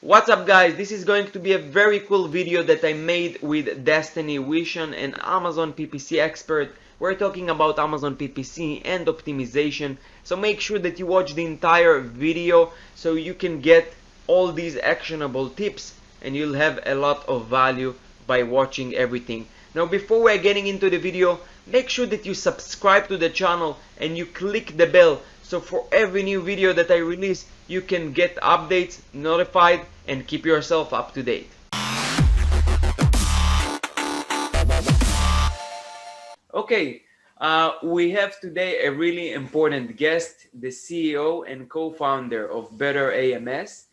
What's up guys, this is going to be a very cool video that I made with Destaney Wishon, an Amazon PPC expert. We're talking about Amazon PPC and optimization, so make sure that you watch the entire video so you can get all these actionable tips and you'll have a lot of value by watching everything. Now before we're getting into the video, make sure that you subscribe to the channel and you click the bell so for every new video that I release you can get updates, notified, and keep yourself up to date. Okay, we have today a really important guest, the CEO and co-founder of Better AMS,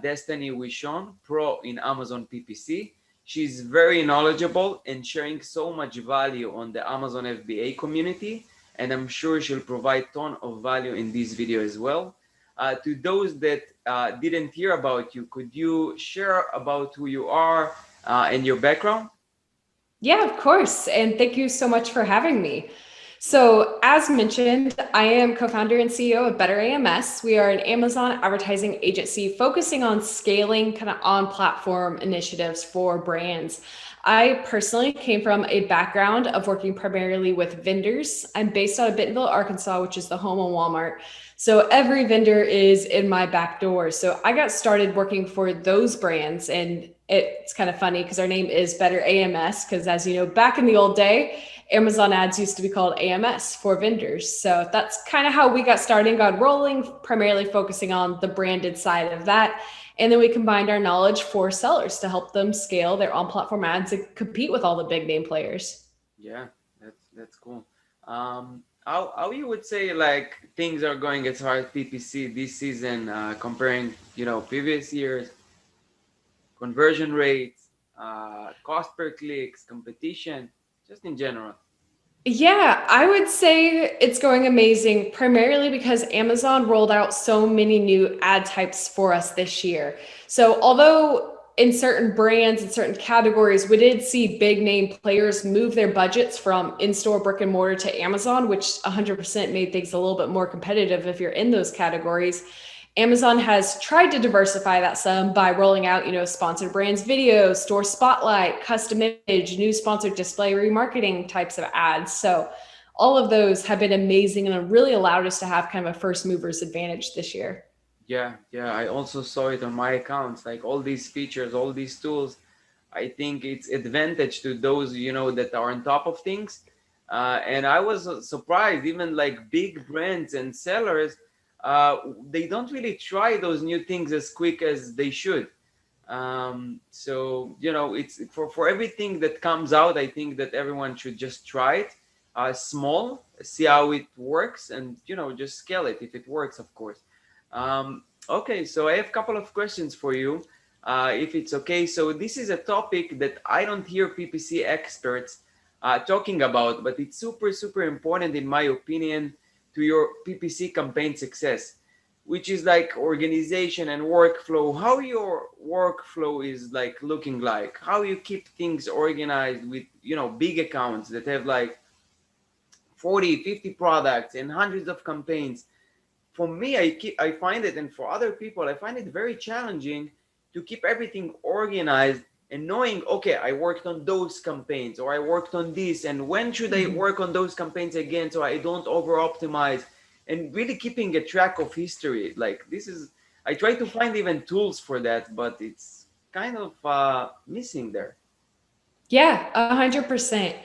Destaney Wishon, pro in Amazon PPC. She's very knowledgeable and sharing so much value on the Amazon FBA community, and I'm sure she'll provide a ton of value in this video as well. To those that didn't hear about you, could you share about who you are and your background? Yeah, of course. And thank you so much for having me. So, as mentioned, I am co founder and CEO of Better AMS. We are an Amazon advertising agency focusing on scaling kind of on platform initiatives for brands. I personally came from a background of working primarily with vendors. I'm based out of Bentonville, Arkansas, which is the home of Walmart. So every vendor is in my back door. So I got started working for those brands, and it's kind of funny because our name is Better AMS because, as you know, back in the old day, Amazon ads used to be called AMS for vendors. So that's kind of how we got started and got rolling, primarily focusing on the branded side of that. And then we combined our knowledge for sellers to help them scale their on-platform ads and compete with all the big name players. Yeah, that's cool. How you would say like things are going as far as PPC this season, comparing previous years, conversion rates, cost per clicks, competition, just in general. Yeah, I would say it's going amazing, primarily because Amazon rolled out so many new ad types for us this year. So, although in certain brands and certain categories, we did see big name players move their budgets from in store brick and mortar to Amazon, which 100% made things a little bit more competitive if you're in those categories. Amazon has tried to diversify that some by rolling out, sponsored brands videos, store spotlight, custom image, new sponsored display remarketing types of ads. So all of those have been amazing and really allowed us to have kind of a first movers advantage this year. Yeah, I also saw it on my accounts, like all these features, all these tools. I think it's advantage to those, that are on top of things. And I was surprised, even like big brands and sellers, they don't really try those new things as quick as they should. So, it's for everything that comes out, I think that everyone should just try it small, see how it works, and, just scale it if it works, of course. Okay, so I have a couple of questions for you, if it's okay. So this is a topic that I don't hear PPC experts talking about, but it's super important in my opinion to your PPC campaign success, which is like organization and workflow. How your workflow is like looking like, how you keep things organized with big accounts that have like 40, 50 products and hundreds of campaigns. For me, I find it, and for other people, I find it very challenging to keep everything organized and knowing, okay, I worked on those campaigns or I worked on this, and when should I work on those campaigns again so I don't over optimize, and really keeping a track of history. Like this is, I try to find even tools for that, but it's kind of missing there. Yeah, 100%.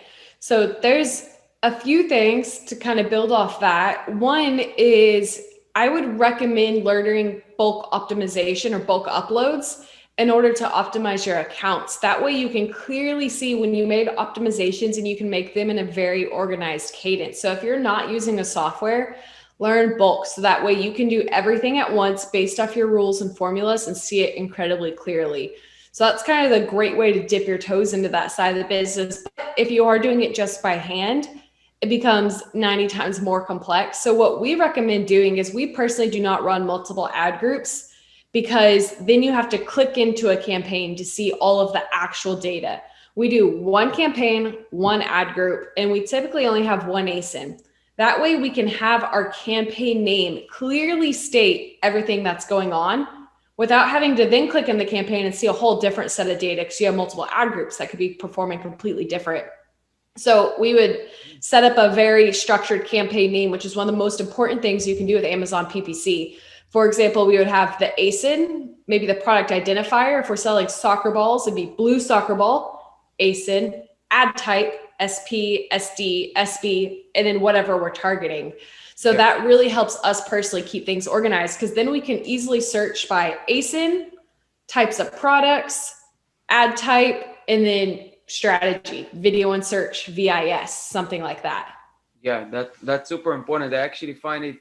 So there's a few things to kind of build off that. One is I would recommend learning bulk optimization or bulk uploads in order to optimize your accounts. That way you can clearly see when you made optimizations and you can make them in a very organized cadence. So if you're not using a software, learn bulk so that way you can do everything at once based off your rules and formulas and see it incredibly clearly. So that's kind of the great way to dip your toes into that side of the business. If you are doing it just by hand, it becomes 90 times more complex. So what we recommend doing is we personally do not run multiple ad groups because then you have to click into a campaign to see all of the actual data. We do one campaign, one ad group, and we typically only have one ASIN. That way we can have our campaign name clearly state everything that's going on without having to then click in the campaign and see a whole different set of data because you have multiple ad groups that could be performing completely different. So we would set up a very structured campaign name, which is one of the most important things you can do with Amazon PPC. For example, we would have the ASIN, maybe the product identifier. If we're selling soccer balls, it'd be blue soccer ball, ASIN, ad type, SP, SD, SB, and then whatever we're targeting. So that really helps us personally keep things organized, because then we can easily search by ASIN, types of products, ad type, and then strategy, video and search, VIS, something like that. Yeah, that's super important. I actually find it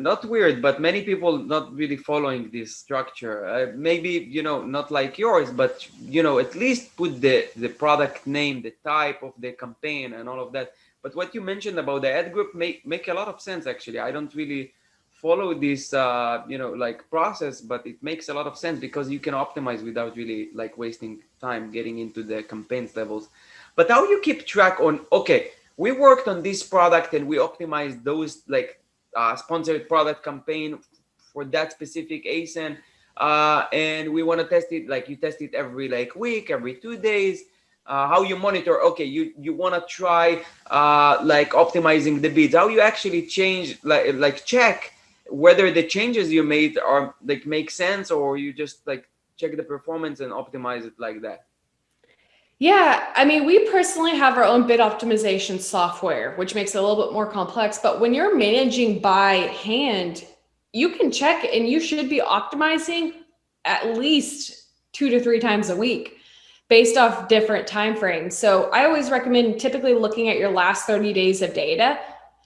not weird, but many people not really following this structure. Maybe not like yours, but at least put the product name, the type of the campaign, and all of that. But what you mentioned about the ad group make a lot of sense. Actually, I don't really follow this like process, but it makes a lot of sense because you can optimize without really like wasting time getting into the campaigns levels. But how you keep track on, okay, we worked on this product and we optimized those like sponsored product campaign for that specific ASIN, and we want to test it, like you test it every like week, every 2 days. How you monitor, okay, you want to try like optimizing the bids, how you actually change, like check whether the changes you made are like make sense, or you just like check the performance and optimize it like that? Yeah, I mean, we personally have our own bid optimization software, which makes it a little bit more complex. But when you're managing by hand, you can check and you should be optimizing at least 2 to 3 times a week based off different time frames. So I always recommend typically looking at your last 30 days of data.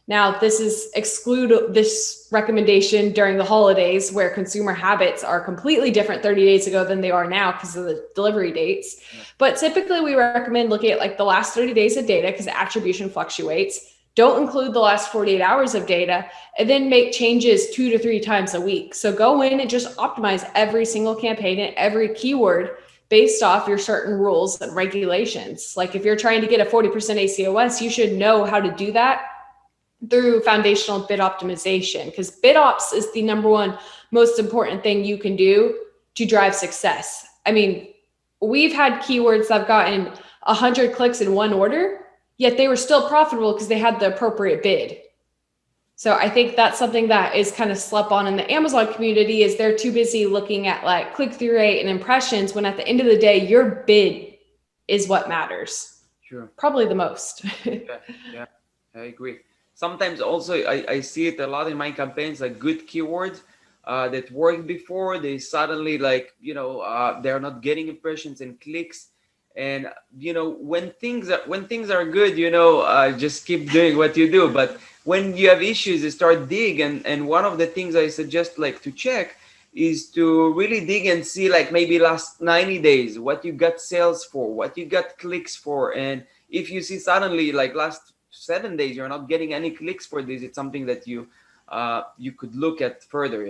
Now, this is exclude this recommendation during the holidays where consumer habits are completely different 30 days ago than they are now because of the delivery dates. Yeah. But typically we recommend looking at like the last 30 days of data because attribution fluctuates. Don't include the last 48 hours of data, and then make changes 2 to 3 times a week. So go in and just optimize every single campaign and every keyword based off your certain rules and regulations. Like if you're trying to get a 40% ACOS, you should know how to do that through foundational bid optimization, because bid ops is the number one most important thing you can do to drive success. I mean, we've had keywords that have gotten 100 clicks in one order, yet they were still profitable because they had the appropriate bid. So I think that's something that is kind of slept on in the Amazon community, is they're too busy looking at like click-through rate and impressions, when at the end of the day, your bid is what matters. Sure. Probably the most. Yeah, I agree. Sometimes also I see it a lot in my campaigns, like good keywords that worked before, they suddenly like, they're not getting impressions and clicks. And, when things are good, just keep doing what you do. But when you have issues, you start dig. And one of the things I suggest like to check is to really dig and see like maybe last 90 days, what you got sales for, what you got clicks for. And if you see suddenly like last 7 days you're not getting any clicks for this, it's something that you could look at further.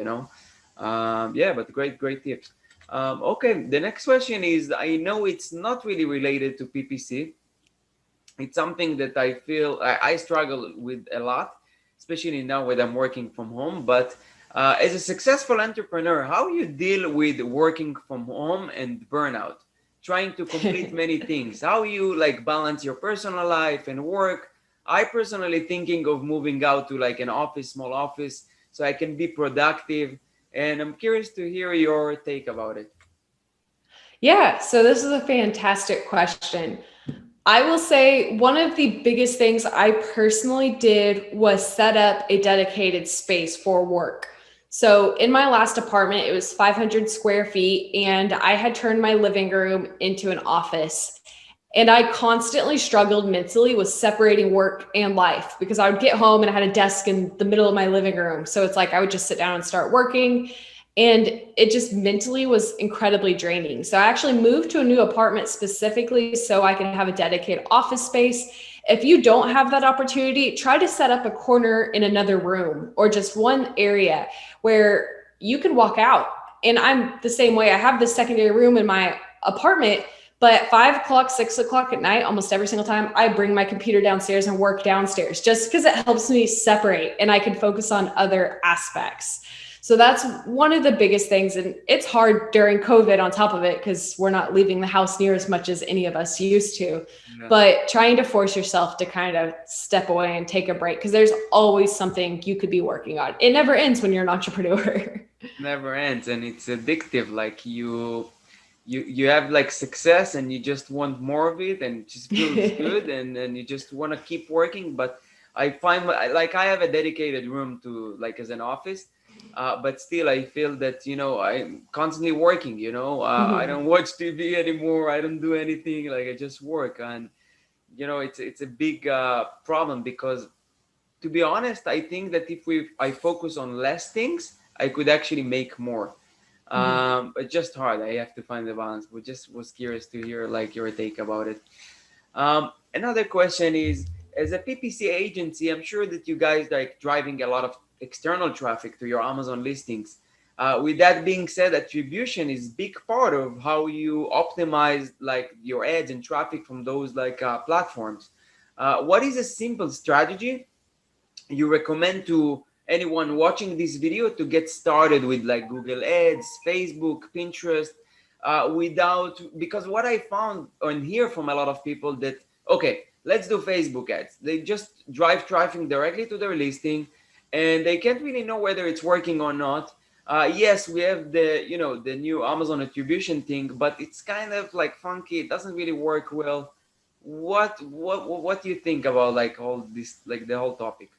But great tips. Okay, the next question is, I know it's not really related to PPC. It's something that I feel I struggle with a lot, especially now when I'm working from home. But as a successful entrepreneur, how you deal with working from home and burnout, trying to complete many things, how you like balance your personal life and work? I personally thinking of moving out to like an office, small office, so I can be productive. And I'm curious to hear your take about it. Yeah, so this is a fantastic question. I will say one of the biggest things I personally did was set up a dedicated space for work. So in my last apartment, it was 500 square feet, and I had turned my living room into an office. And I constantly struggled mentally with separating work and life, because I would get home and I had a desk in the middle of my living room. So it's like I would just sit down and start working. And it just mentally was incredibly draining. So I actually moved to a new apartment specifically so I can have a dedicated office space. If you don't have that opportunity, try to set up a corner in another room or just one area where you can walk out. And I'm the same way. I have this secondary room in my apartment, but at 5 o'clock, 6 o'clock at night, almost every single time, I bring my computer downstairs and work downstairs, just because it helps me separate and I can focus on other aspects. So that's one of the biggest things. And it's hard during COVID on top of it, because we're not leaving the house near as much as any of us used to. Yeah. But trying to force yourself to kind of step away and take a break, because there's always something you could be working on. It never ends when you're an entrepreneur. Never ends, and it's addictive. Like you have like success and you just want more of it, and it just feels good, and you just want to keep working. But I find like I have a dedicated room to like as an office, but still I feel that I'm constantly working. I Mhm. don't watch TV anymore, I don't do anything, like I just work. And it's a big problem, because to be honest, I think that if I focus on less things, I could actually make more. Mhm. But just hard. I have to find the balance. But just was curious to hear like your take about it. Another question is, as a PPC agency, I'm sure that you guys like driving a lot of external traffic to your Amazon listings. With that being said, attribution is big part of how you optimize like your ads and traffic from those like platforms. What is a simple strategy you recommend to anyone watching this video to get started with like Google Ads, Facebook, Pinterest, without, because what I found and hear from a lot of people that, okay, let's do Facebook ads. They just drive traffic directly to their listing, and they can't really know whether it's working or not. Yes, we have the new Amazon attribution thing, but it's kind of like funky. It doesn't really work well. What do you think about like all this, like the whole topic?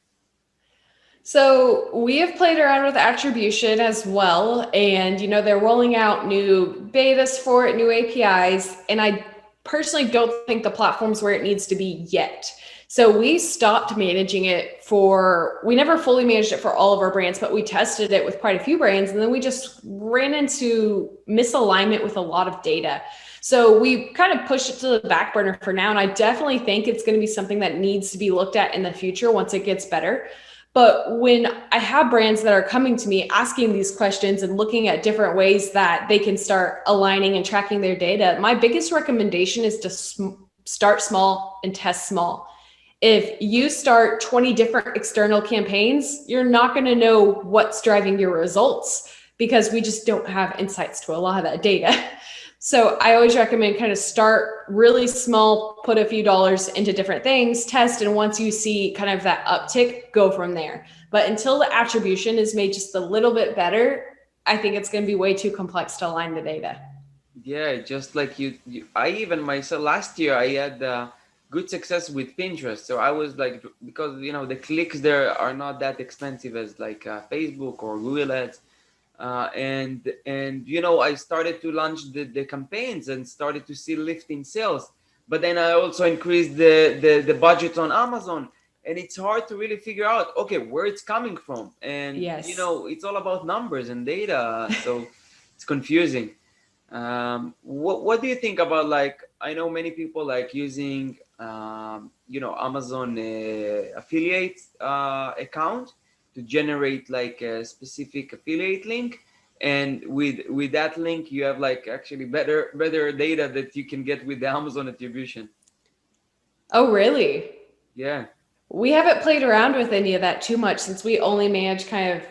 So we have played around with attribution as well. And, they're rolling out new betas for it, new APIs. And I personally don't think the platform's where it needs to be yet. So we stopped managing it we never fully managed it for all of our brands, but we tested it with quite a few brands. And then we just ran into misalignment with a lot of data. So we kind of pushed it to the back burner for now. And I definitely think it's going to be something that needs to be looked at in the future once it gets better. But when I have brands that are coming to me asking these questions and looking at different ways that they can start aligning and tracking their data, my biggest recommendation is to start small and test small. If you start 20 different external campaigns, you're not going to know what's driving your results, because we just don't have insights to a lot of that data. So I always recommend kind of start really small, put a few dollars into different things, test, and once you see kind of that uptick, go from there. But until the attribution is made just a little bit better, I think it's going to be way too complex to align the data. Yeah, just like I even myself last year I had good success with Pinterest. So I was like, because the clicks there are not that expensive as like Facebook or Google Ads, and I started to launch the campaigns and started to see lift in sales. But then I also increased the budget on Amazon, and it's hard to really figure out, okay, where it's coming from. And Yes. it's all about numbers and data, so it's confusing. What do you think about, like, I know many people like using Amazon affiliate account to generate like a specific affiliate link, and with that link you have like actually better data that you can get with the Amazon attribution. Oh, really? Yeah. We haven't played around with any of that too much, since we only manage kind of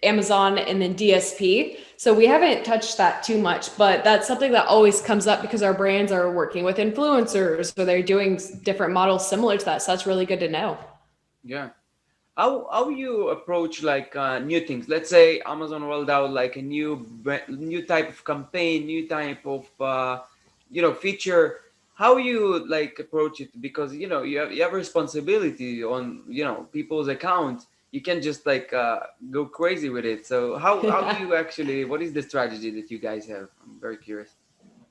Amazon and then DSP. So we haven't touched that too much, but that's something that always comes up because our brands are working with influencers, so they're doing different models similar to that. So that's really good to know. Yeah. How you approach like new things? Let's say Amazon rolled out like a new type of campaign, new type of feature. How you like approach it? Because you have responsibility on people's accounts. You can't just like go crazy with it. So how do you actually? What is the strategy that you guys have? I'm very curious.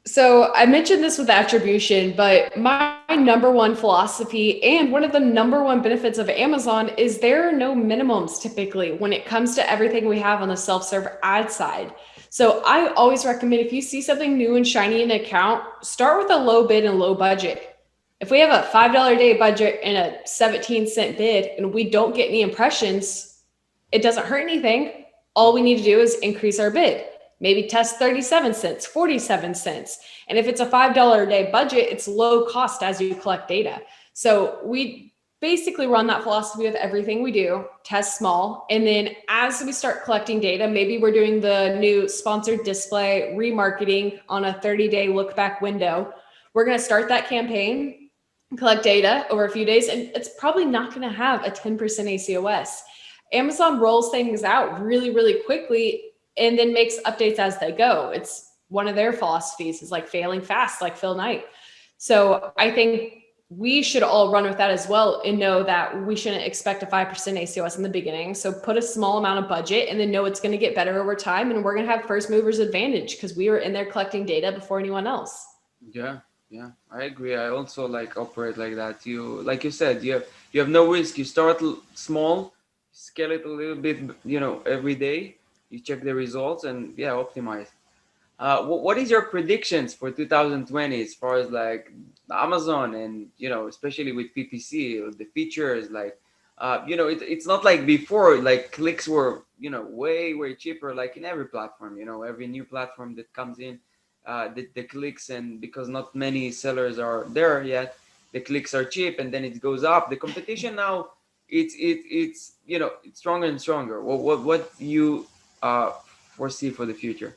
So I mentioned this with attribution, but my number one philosophy and one of the number one benefits of Amazon is there are no minimums typically when it comes to everything we have on the self-serve ad side. So I always recommend, if you see something new and shiny in an account, start with a low bid and low budget. If we have a $5 a day budget and a 17-cent bid and we don't get any impressions, it doesn't hurt anything. All we need to do is increase our bid. Maybe test 37 cents, 47 cents. And if it's a $5 a day budget, it's low cost as you collect data. So we basically run that philosophy with everything we do, test small. And then as we start collecting data, maybe we're doing the new sponsored display remarketing on a 30-day look back window. We're going to start that campaign, collect data over a few days, and it's probably not going to have a 10% ACOS. Amazon rolls things out really, really quickly and then makes updates as they go. It's one of their philosophies is like failing fast, like Phil Knight. So I think we should all run with that as well and know that we shouldn't expect a 5% ACOS in the beginning. So put a small amount of budget and then know it's going to get better over time. And we're going to have first movers advantage because we were in there collecting data before anyone else. Yeah, yeah, I agree. I also like operate like that. You, like you said, you have no risk. You start small, scale it a little bit, every day. You check the results and yeah, optimize. What is your predictions for 2020 as far as like Amazon and especially with PPC the features like it's not like before like clicks were way cheaper like in every platform every new platform that comes in the clicks and because not many sellers are there yet the clicks are cheap and then it goes up the competition now it's it's stronger and stronger what do you foresee for the future.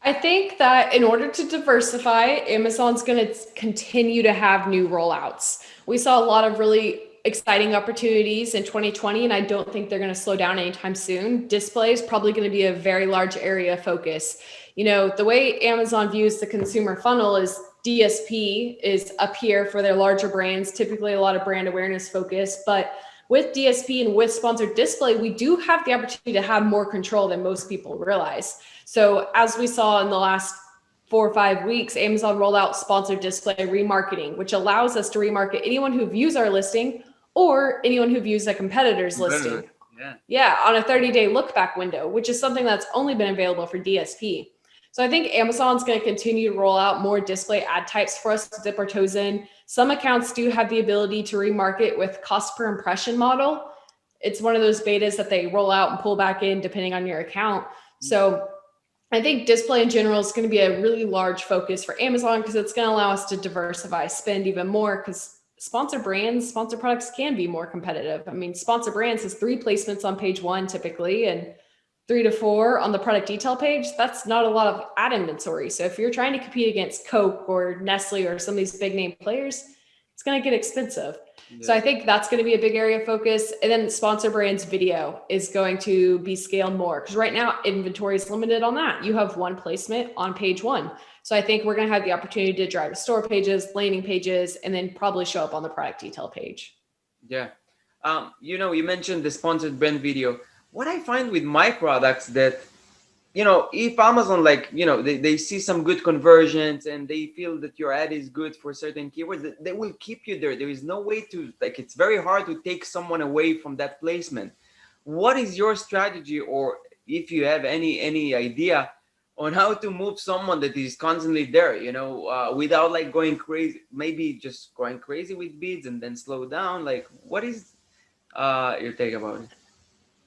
I think that in order to diversify, Amazon's going to continue to have new rollouts. We saw a lot of really exciting opportunities in 2020, and I don't think they're going to slow down anytime soon. Display is probably going to be a very large area of focus. The way Amazon views the consumer funnel is DSP is up here for their larger brands, typically a lot of brand awareness focus, but with DSP and with sponsored display, we do have the opportunity to have more control than most people realize. So as we saw in the last 4 or 5 weeks, Amazon rolled out sponsored display remarketing, which allows us to remarket anyone who views our listing or anyone who views a competitor's listing. Yeah, on a 30-day look back window, which is something that's only been available for DSP. So I think Amazon's going to continue to roll out more display ad types for us to dip our toes in. Some accounts do have the ability to remarket with cost per impression model. It's one of those betas that they roll out and pull back in depending on your account. So I think display in general is going to be a really large focus for Amazon because it's going to allow us to diversify, spend even more because sponsor brands, sponsor products can be more competitive. I mean, sponsor brands has 3 placements on page 1 typically, and 3 to 4 on the product detail page. That's not a lot of ad inventory. So if you're trying to compete against Coke or Nestle or some of these big name players, it's going to get expensive. Yeah. So I think that's going to be a big area of focus. And then sponsor brands video is going to be scaled more because right now inventory is limited on that. You have 1 placement on page 1. So I think we're going to have the opportunity to drive to store pages, landing pages, and then probably show up on the product detail page. Yeah. You mentioned the sponsored brand video. What I find with my products that, if Amazon, like, they see some good conversions and they feel that your ad is good for certain keywords, they will keep you there. There is no way to, like, it's very hard to take someone away from that placement. What is your strategy, or if you have any idea on how to move someone that is constantly there, without like going crazy, maybe just going crazy with bids and then slow down? Like, what is your take about it?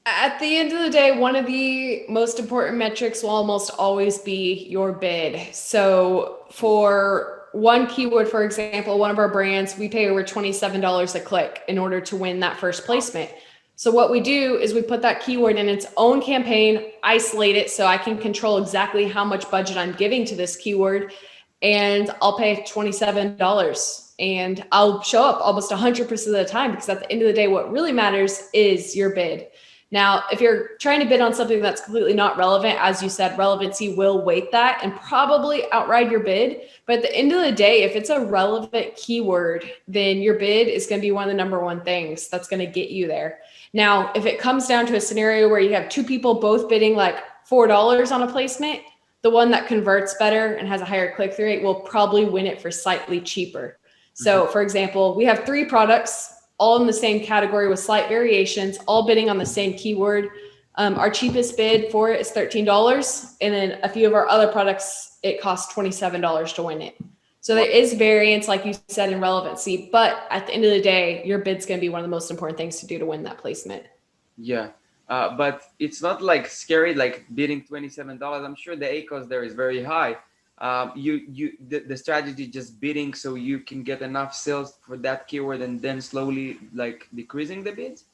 At the end of the day, one of the most important metrics will almost always be your bid. So for one keyword, for example, one of our brands, we pay over $27 a click in order to win that first placement. So what we do is we put that keyword in its own campaign, isolate it so I can control exactly how much budget I'm giving to this keyword, and I'll pay $27 and I'll show up almost 100% of the time because at the end of the day, what really matters is your bid. Now, if you're trying to bid on something that's completely not relevant, as you said, relevancy will weight that and probably outride your bid. But at the end of the day, if it's a relevant keyword, then your bid is going to be one of the number one things that's going to get you there. Now, if it comes down to a scenario where you have 2 people both bidding like $4 on a placement, the one that converts better and has a higher click-through rate will probably win it for slightly cheaper. So, for example, we have 3 products all in the same category with slight variations, all bidding on the same keyword. Our cheapest bid for it is $13. And then a few of our other products, it costs $27 to win it. So there is variance, like you said, in relevancy. But at the end of the day, your bid's going to be one of the most important things to do to win that placement. Yeah. But it's not like scary, like bidding $27. I'm sure the ACOS there is very high. the strategy just bidding so you can get enough sales for that keyword and then slowly like decreasing the bids?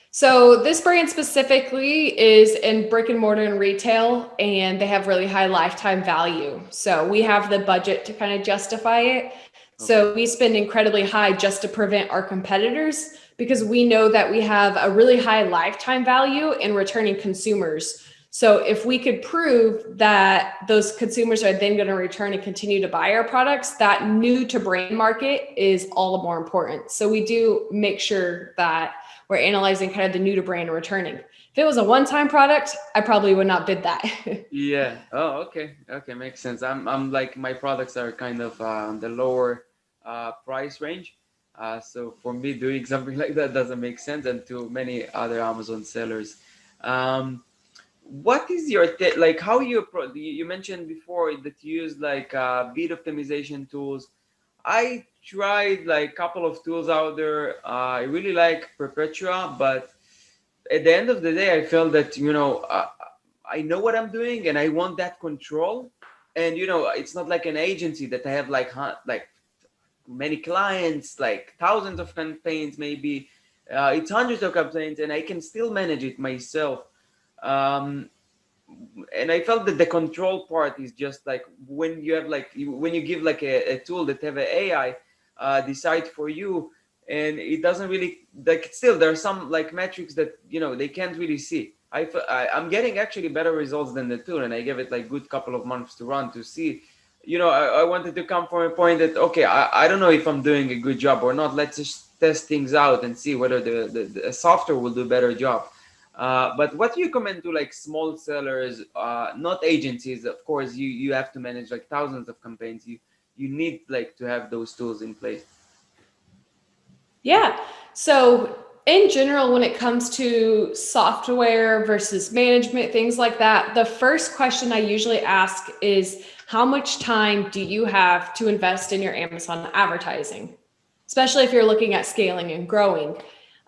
So this brand specifically is in brick and mortar and retail, and they have really high lifetime value. So we have the budget to kind of justify it. Okay. So we spend incredibly high just to prevent our competitors, because we know that we have a really high lifetime value in returning consumers. So if we could prove that those consumers are then going to return and continue to buy our products, that new to brand market is all the more important. So we do make sure that we're analyzing kind of the new to brand and returning. If it was a one-time product, I probably would not bid that. Yeah. Oh, okay. Okay, makes sense. I'm like my products are kind of the lower price range. So for me, doing something like that doesn't make sense, and to many other Amazon sellers. Um, what is your like? How you approach? You mentioned before that you use like bid optimization tools. I tried like a couple of tools out there. I really like Perpetua, but at the end of the day, I felt that I know what I'm doing and I want that control. And it's not like an agency that I have like many clients, like thousands of campaigns, maybe it's hundreds of campaigns, and I can still manage it myself. Um, and I felt that the control part is just like when you have like when you give like a tool that have an AI decide for you, and it doesn't really like still there are some like metrics that they can't really see. I'm getting actually better results than the tool, and I gave it like good couple of months to run to see. I wanted to come from a point that okay, I don't know if I'm doing a good job or not. Let's just test things out and see whether the software will do a better job. But what do you recommend to like small sellers, not agencies? Of course, you have to manage like thousands of campaigns. You need like to have those tools in place. Yeah. So in general, when it comes to software versus management, things like that, the first question I usually ask is, how much time do you have to invest in your Amazon advertising? Especially if you're looking at scaling and growing.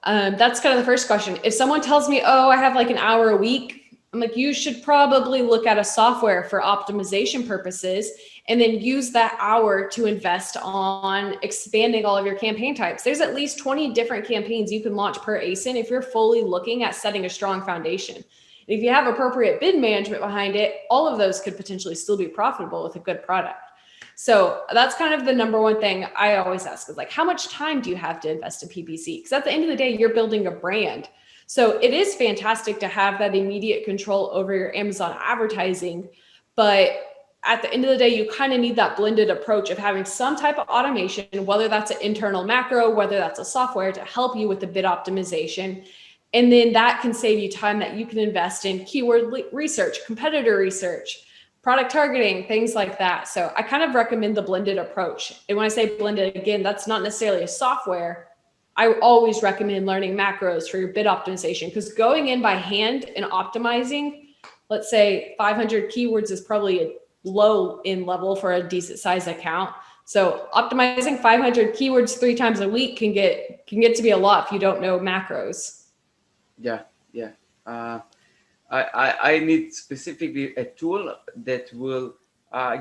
That's kind of the first question. If someone tells me, oh, I have like an hour a week, I'm like, you should probably look at a software for optimization purposes and then use that hour to invest on expanding all of your campaign types. There's at least 20 different campaigns you can launch per ASIN if you're fully looking at setting a strong foundation. And if you have appropriate bid management behind it, all of those could potentially still be profitable with a good product. So that's kind of the number one thing I always ask is like, how much time do you have to invest in PPC? Because at the end of the day, you're building a brand. So it is fantastic to have that immediate control over your Amazon advertising. But at the end of the day, you kind of need that blended approach of having some type of automation, whether that's an internal macro, whether that's a software to help you with the bid optimization. And then that can save you time that you can invest in keyword research, competitor research, product targeting, things like that. So I kind of recommend the blended approach. And when I say blended, again, that's not necessarily a software. I always recommend learning macros for your bid optimization, because going in by hand and optimizing, let's say 500 keywords is probably a low in level for a decent size account. So optimizing 500 keywords 3 times a week can get to be a lot if you don't know macros. Yeah, yeah. I need specifically a tool that will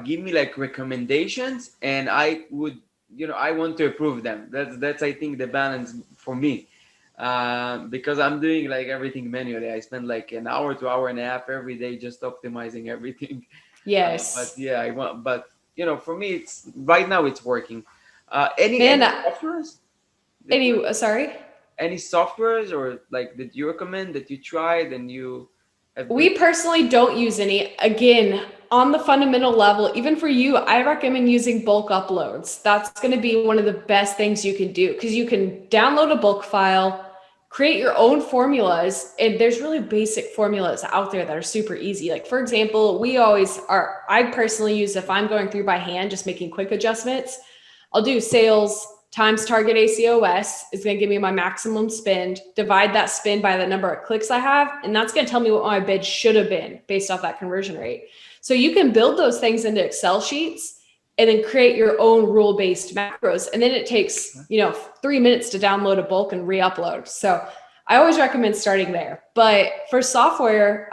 give me like recommendations, and I would I want to approve them. That's I think the balance for me, because I'm doing like everything manually. I spend like an hour to hour and a half every day just optimizing everything. But Yes. yeah, I want. But for me, it's right now it's working. Any Man, softwares? That you sorry. any softwares or like that you recommend that you tried and you have good? We personally don't use any. Again, on the fundamental level, even for you, I recommend using bulk uploads. That's going to be one of the best things you can do, because you can download a bulk file, create your own formulas, and there's really basic formulas out there that are super easy. Like for example, I personally use, if I'm going through by hand, just making quick adjustments, I'll do sales times target ACOS is going to give me my maximum spend, divide that spend by the number of clicks I have, and that's going to tell me what my bid should have been based off that conversion rate. So you can build those things into Excel sheets and then create your own rule-based macros. And then it takes, 3 minutes to download a bulk and re-upload. So I always recommend starting there. But for software,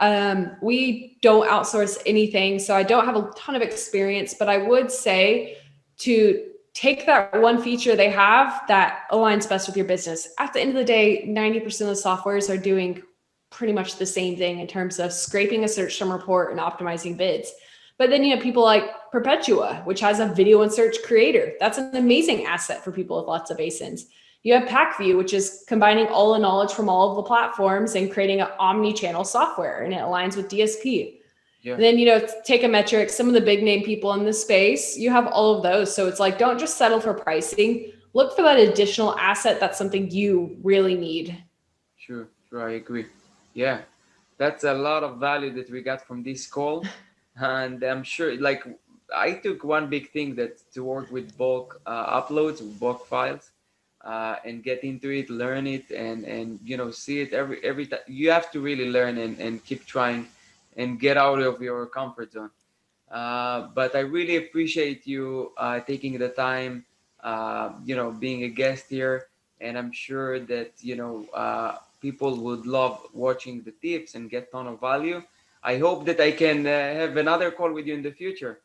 we don't outsource anything. So I don't have a ton of experience, but I would say to take that one feature they have that aligns best with your business. At the end of the day, 90% of the softwares are doing pretty much the same thing in terms of scraping a search term report and optimizing bids. But then you have people like Perpetua, which has a video and search creator. That's an amazing asset for people with lots of ASINs. You have PackView, which is combining all the knowledge from all of the platforms and creating an omni-channel software, and it aligns with DSP. Yeah. And then, take a metric, some of the big name people in the space, you have all of those. So it's like, don't just settle for pricing. Look for that additional asset. That's something you really need. Sure, I agree. Yeah, that's a lot of value that we got from this call. And I'm sure, like, I took one big thing that to work with bulk uploads, bulk files, and get into it, learn it, and see it every time. You have to really learn and keep trying and get out of your comfort zone. But I really appreciate you taking the time, being a guest here. And I'm sure that, people would love watching the tips and get ton of value. I hope that I can have another call with you in the future.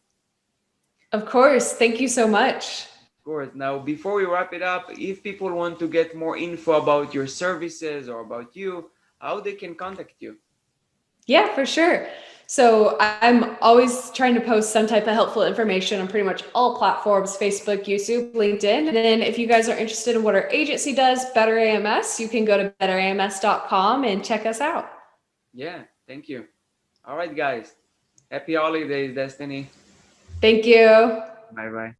Of course. Thank you so much. Of course. Now, before we wrap it up, if people want to get more info about your services or about you, how they can contact you? Yeah, for sure. So I'm always trying to post some type of helpful information on pretty much all platforms, Facebook, YouTube, LinkedIn. And then if you guys are interested in what our agency does, Better AMS, you can go to betterams.com and check us out. Yeah, thank you. All right, guys. Happy holidays, Destiny. Thank you. Bye bye.